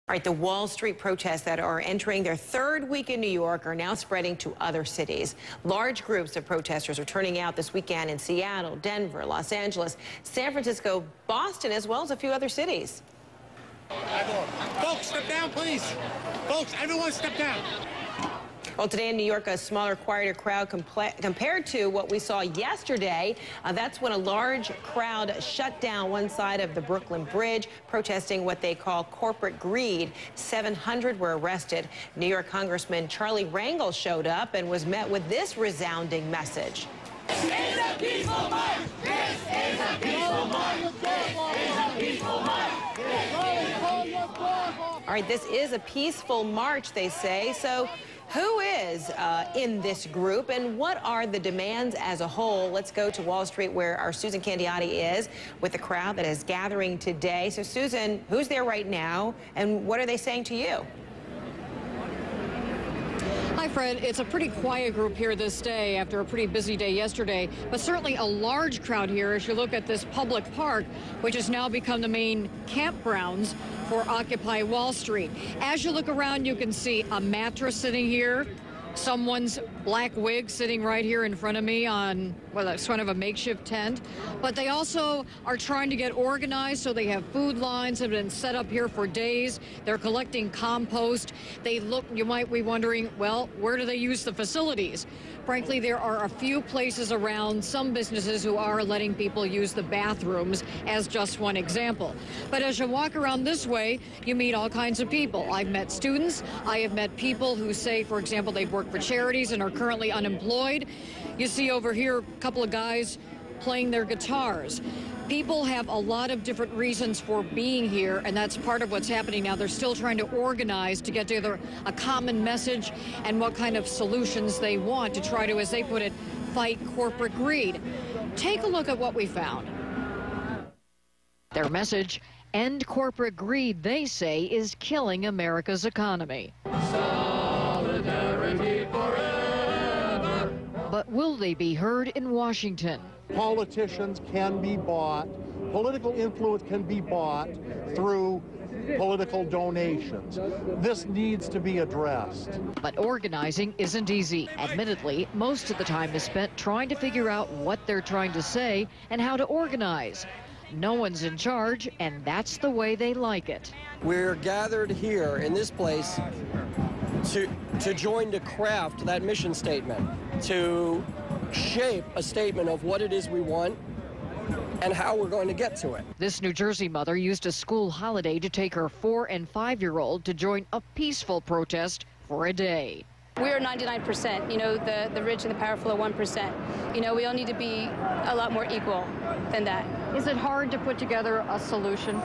All right, the Wall Street protests that are entering their third week in New York are now spreading to other cities. Large groups of protesters are turning out this weekend in Seattle, Denver, Los Angeles, San Francisco, Boston, as well as a few other cities. Folks, step down, please. Folks, everyone step down. Well, today in New York, a smaller, quieter crowd compared to what we saw yesterday. That's when a large crowd shut down one side of the Brooklyn Bridge, protesting what they call corporate greed. 700 were arrested. New York Congressman Charlie Rangel showed up and was met with this resounding message. This is a peaceful march. This is a peaceful march. This is a peaceful march. All right, this is a peaceful march, they say. So who is in this group and what are the demands as a whole? Let's go to Wall Street where our Susan Candiotti is with the crowd that is gathering today. So Susan, who's there right now and what are they saying to you? Hi, Fred. It's a pretty quiet group here this day after a pretty busy day yesterday, but certainly a large crowd here as you look at this public park, which has now become the main campgrounds for Occupy Wall Street. As you look around, you can see a mattress sitting here, someone's black wig sitting right here in front of me on, well, it's sort of a makeshift tent. But they also are trying to get organized, so they have food lines have been set up here for days. They're collecting compost. You might be wondering, well, where do they use the facilities? Frankly, there are a few places around, some businesses who are letting people use the bathrooms as just one example. But as you walk around this way, you meet all kinds of people. I've met students. I have met people who say, for example, they've worked for charities and are currently unemployed. You see over here a couple of guys playing their guitars. People have a lot of different reasons for being here, and that's part of what's happening now. They're still trying to organize to get together a common message and what kind of solutions they want to try to, as they put it, fight corporate greed. Take a look at what we found. Their message, end corporate greed, they say, is killing America's economy. Solidarity forever. But will they be heard in Washington? Politicians can be bought. Political influence can be bought through political donations. This needs to be addressed. But organizing isn't easy. Admittedly, most of the time is spent trying to figure out what they're trying to say and how to organize. No one's in charge, and that's the way they like it. We're gathered here in this place to join to craft that mission statement, to shape a statement of what it is we want and how we're going to get to it. This New Jersey mother used a school holiday to take her 4- and 5-year-old to join a peaceful protest for a day. We are 99%. You know, the rich and the powerful are 1%. You know, we all need to be a lot more equal than that. Is it hard to put together a solution?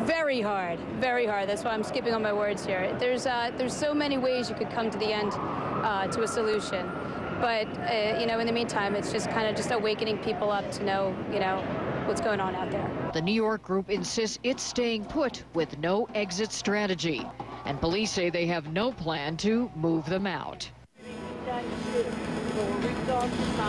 Very hard, very hard. That's why I'm skipping on my words here. There's so many ways you could come to the end to a solution. But, you know, in the meantime, it's just kind of just awakening people up to know, you know, what's going on out there. The New York group insists it's staying put with no exit strategy. And police say they have no plan to move them out.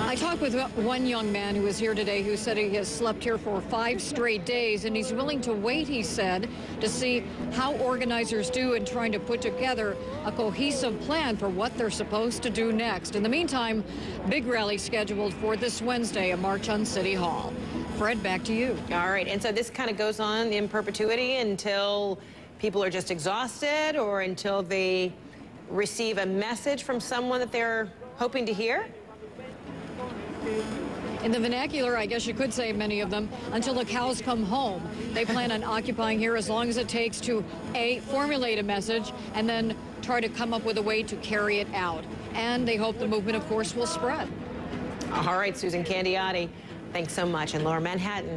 I talked with one young man who was here today who said he has slept here for 5 straight days, and he's willing to wait, he said, to see how organizers do in trying to put together a cohesive plan for what they're supposed to do next. In the meantime, big rally scheduled for this Wednesday, a march on City Hall. Fred, back to you. All right, and so this kind of goes on in perpetuity until people are just exhausted or until they receive a message from someone that they're hoping to hear? In the vernacular, I guess you could say many of them, until the cows come home. They plan on occupying here as long as it takes to, A, formulate a message, and then try to come up with a way to carry it out. And they hope the movement, of course, will spread. All right, Susan Candiotti, thanks so much in Lower Manhattan.